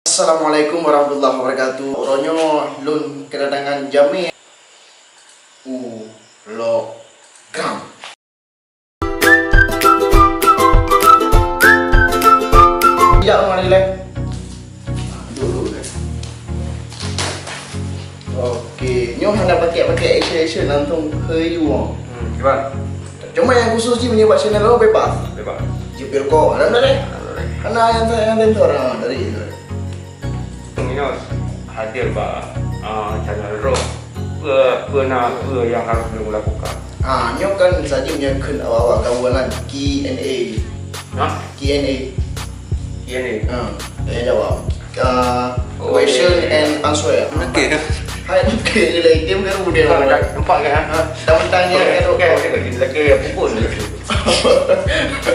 Assalamualaikum warahmatullahi wabarakatuh. Oronyo lun kedatangan jami logam. Tidak mana leh. Dulu kan. Okey, nyo hendak pakai action langsung ke you. Gimana? Cuma yang khusus je punya buat channel lo bebas. Bebas. Jepir kok, ada deh. Karena yang lain tu orang dari itu. Ini hadir channel Ro. Pernah yang harus dilakukan. Nyo kan saja punya awal kawalan Q&A. Hah? Q&A. Ini. Tanya jawab. Question and answer. Okey. Hai, okey lagi game kan budaya orang. Nampak kan? Tanya kan okey. Okey, lagi pukul.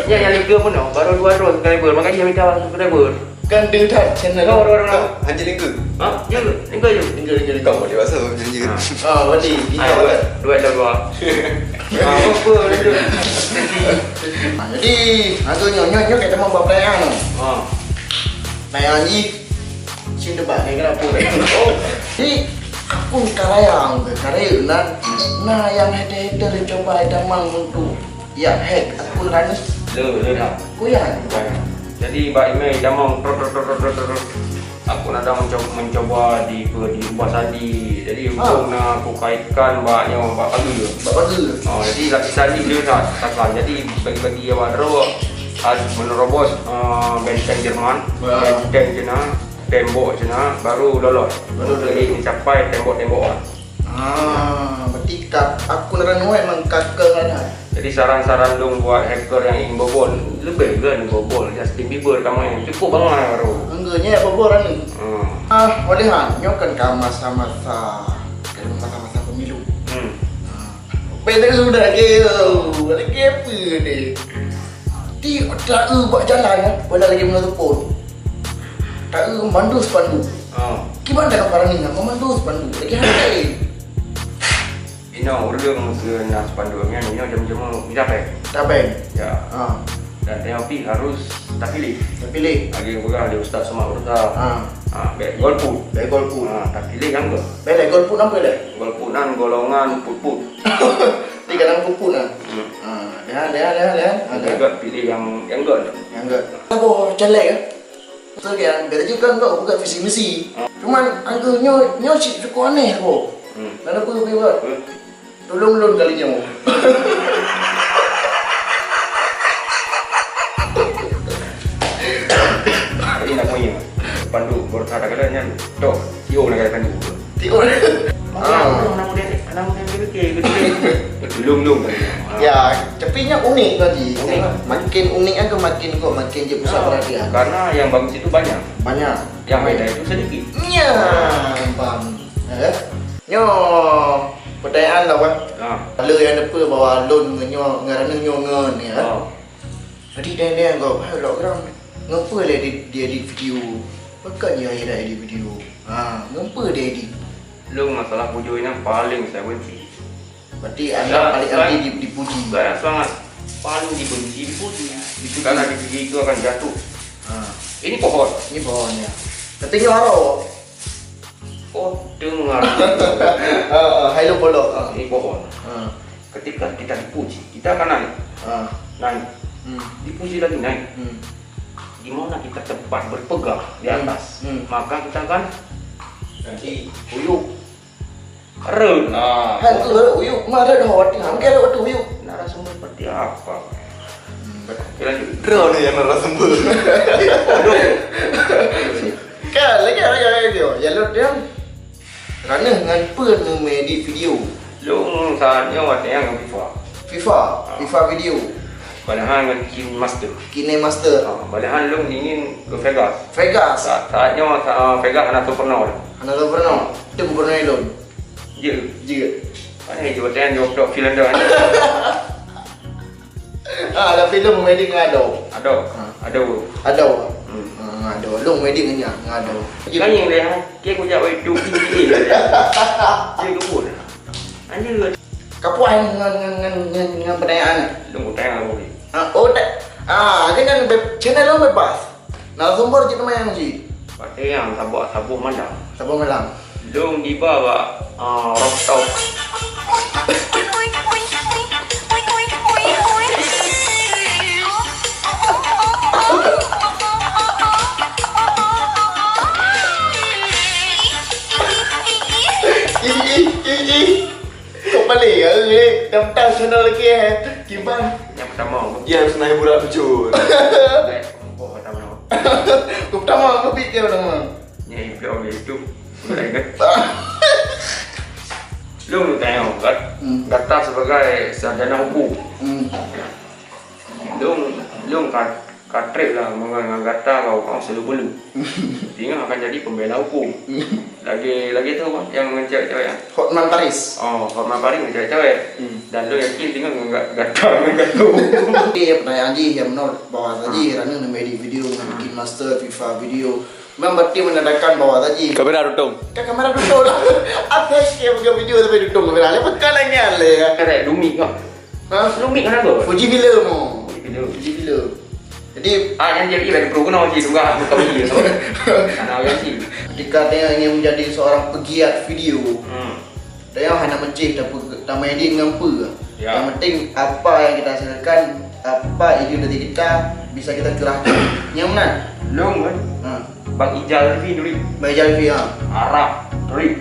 Yang liga pun baru 200 subscriber. Makanya dia minta subscriber. Kan dia dah channel Orang. Haji Lingga? Ha? Ya ke? Liga je. Tinggal. Kau dia pasal nyanyi kan? Berarti kita kan. Dua. Apa itu? Jadi, aku nyo kita mau buat pertanyaan. Pertanyaan ni cinta debat ni kenapa? Jadi aku karayang nah yang hater coba damang untuk ya hack aku rana Le nak. kuyan. Jadi Mbak Email jamang aku nak mencoba di Ubah Sandi. Jadi untuk nak aku kaitkan mbaknya Mbak Pagi je. Bagus. Jadi lapisan ni dia tak. Jadi bagi-bagi awak harus menerobos benteng Jerman, benteng Cina, tembok Cina, baru lolos. Jadi mencapai tembok-tembokan. Berarti aku nak emang kakak kan. Jadi saran-saran dong buat hacker yang ingin bobol, lebih kan bobol Justin Bieber kamu cukup banget baru. Enggaknya boboran ni. Boleh nyo kan masa-masa pemilu. Betul sudah ke? Lagi apa ni? Di tak buat jalan boleh lagi menutup pun. Tak mandu sepandu. Gimana nak parang ni memandu sepandu? Lagi hari. Ino urang ke nas panduannya Ino jam-jam mencapai. Tabeng. Ya. Dan tetapi harus tak pilih. Lagi pegang ada ustaz semua urta. Baik golput. Tak pilih yang ke? Baik golput apa dah? Golputan golongan put. Tiga dalam puput lah. Lihat. Agak pilih yang enggak. Yang enggak. Apa jelek ke? Betul kan? Kata juga kau bukan visi misi. Cuman angka nyo cukup aneh kau. Mana aku tu buat? Tolong kalinya mu. Jadi nak punya pandu baru tak ada kadanya dok. Tio nak kata pandu. Tio. Nama dia belum. Ya, cepinya unik tadi. Unik. Makin unik aku makin je pusat perhatian. Karena yang bagus itu banyak. Yang beda itu sedikit. Ya, paham. Nyo pertanyaan lah kan. Kalau yang apa bawa loan nyo ngarana nyo ngen ya. Jadi dia kau, hello orang. Ngapa dia edit video? Bukannya dia edit video. Ngapa dia edit? Lu masalah pujo ini paling saya benci. Berarti anda paling anti dipuji. Saya sangat paling dipuji. Karena di video itu akan jatuh. Ini pohon. Ini pohonnya. Ketinggi waro. Oh dengar. Hai lo bolok. Ini pohon. Ketika kita dipuji, kita akan naik. Dipuji lagi naik. Di mana kita tempat berpegang di atas, maka kita akan nanti uyuk. Keren. Hai tu uyuk marah dah hati. Angkat waktu uyuk. Narasumber seperti apa? Lanjut. Ro ni yang narasumber. Kan lagi. Ya lo dia. Kerana dengan apa edit video? Lu saatnya waktunya dengan FIFA video. Padahal dengan Kine Master. Padahal lu ingin ke Vegas. Saatnya Vegas anak tu pernah. Anak tu pernah. Dia pernah elon. Je. Mana je waktunya jawab filem dah. Ada filem wedding ngado. Ada. Ngado. Long wedding nya ngado. Kan yang dia ke aku jawab itu ini. Dia kebun. Anjir. Kapuan dengan pertanyaan. Lu tanya aku ni. Kan channel lo bebas. Narasumber je nama yang ji. Pakai yang sabuk mana? Sabun malam. Dong di bawah rooftop. Kau balik ke ni? Dah channel lagi Gimana? Yang pertama, Yang senang budak pecun. oh pertama. Kau pertama apa fikir pertama? Yang vlog YouTube. Boleh kan? Lu tengok kan? Kata sebagai sarjana hukum. Lu katrip lah mengenai kata kau selalu belu. Tinggal akan jadi pembela hukum. Lagi tu kan yang dengan cewek-cewek. Hotman Paris. Hotman Paris dengan cewek-cewek. Dan lu yakin tinggal dengan kata dengan tu. Dia pertanyaan Haji yang menol bahawa tadi Rana nak edit video, nak bikin master FIFA video. Memang berarti menandakan bahawa tadi Kamera rutung. kan kamera duduk lah. Apa yang buat video tapi duduk kamera. Lepas kali ni ada. Kayak Lumik kau. Lumik kenapa? Fuji film mo. Video. Fuji film. Jadi Yang jadi dari pro kena uji juga bukan dia so. Karena yang sih. ketika dia ingin menjadi seorang pegiat video, dia hanya mencih tak main edit dengan apa. Ya. Yang penting apa yang kita hasilkan, apa ide dari kita bisa kita curahkan. Yang mana? Long kan? Bang Ijal Rifi dulu. Baik Jalfi Arab Rif.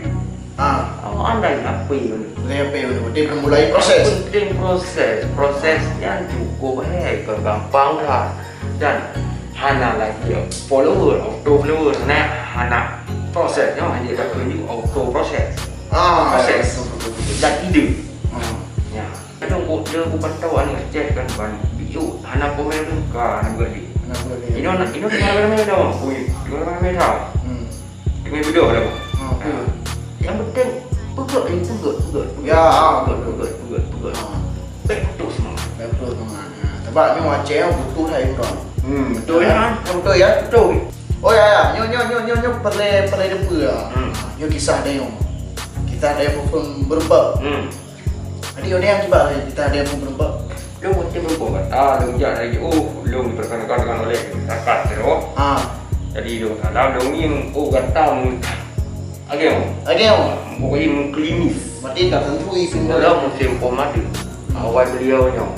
Anda apa ini? Lepe dia belum mulai proses. Penting prosesnya cukup gampang dah. Dan hana lagi follower, auto follower, hana prosesnya hanya dapat tunjuk auto proses. Proses dan ide. Ya. Kadang dia bukan tahu anda cek kan ban video hana komen tu kan bagi. Ini mana dah. Oi, mana dah. Dengan video dah. Yang penting pegut. Ya, pegut. Betul semua. Betul teman. Sebab ni macam yang butuh saya tuan. Betul ya. Betul ya. Betul. Oh ya, nyo perle depa ya. Nyo kisah dia. Kita ada yang pun berubah. Jadi yang cuba kita ada yang pun berubah. Lu mesti berubah kata, lu jangan lagi lu diperkenalkan oleh masyarakat terus. Jadi lu kata lu ni kata agak pokoknya klinis. Berarti tak tentu isim Dalam musim pomade awal beliaunya.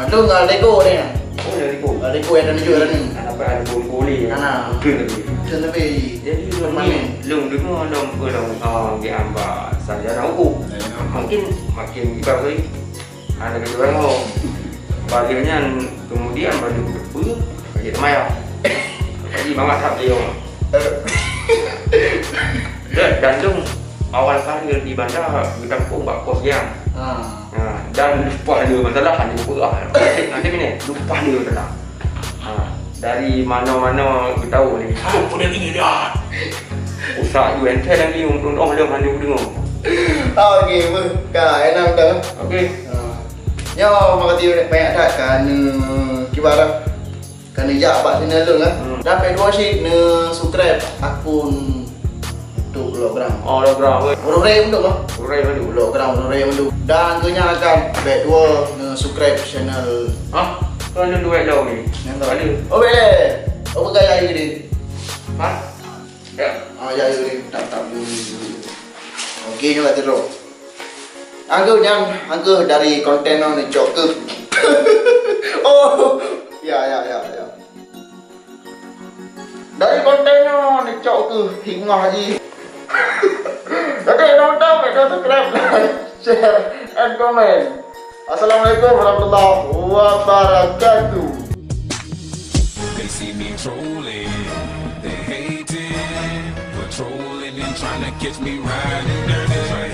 Lu enggak Lego ni. Dari ku. Lego yang ada juga ni. Apa ada boleh. Betul lagi. Betul lebih. Jadi lu ni lu dengar dia ambil sarjana hukum. Makin ibarat lagi. Ada kejuan mau. Bagiannya kemudian baju berpuluh bagi temaya. Jadi banget tak dia. Dan dong awal karir di bandar kita pun buat kos yang. Dan lupa dia masalah hanya lupa. Nanti ni lupa dia masalah. Dari mana-mana kita tahu ni. Apa dia ni dah? Usaha UNT lagi untuk orang hanya dengar. Okey, enak dah. Okey. Nyo makasih banyak dah kerana kibaran kerana jak channel lu kan. Dapat dua shit ne subscribe akun untuk logram. Logram. Urai untuk mah. Urai dulu. Logram urai untuk. Dan kenyalakan back dua ne subscribe channel. Kau ada dua dah ni. Ada. Oh boleh. Oh gaya ini. Ya. Ya ini tak. Okey nyo kata terus. Anggur dari konten ni cok ke. Oh, ya. Dari kontennya ni cok ke hingga haji. Okey, nonton, subscribe, like, share, and comment. Assalamualaikum warahmatullahi wabarakatuh. They see me trolling, they hating, patrolling and trying to catch me riding dirty.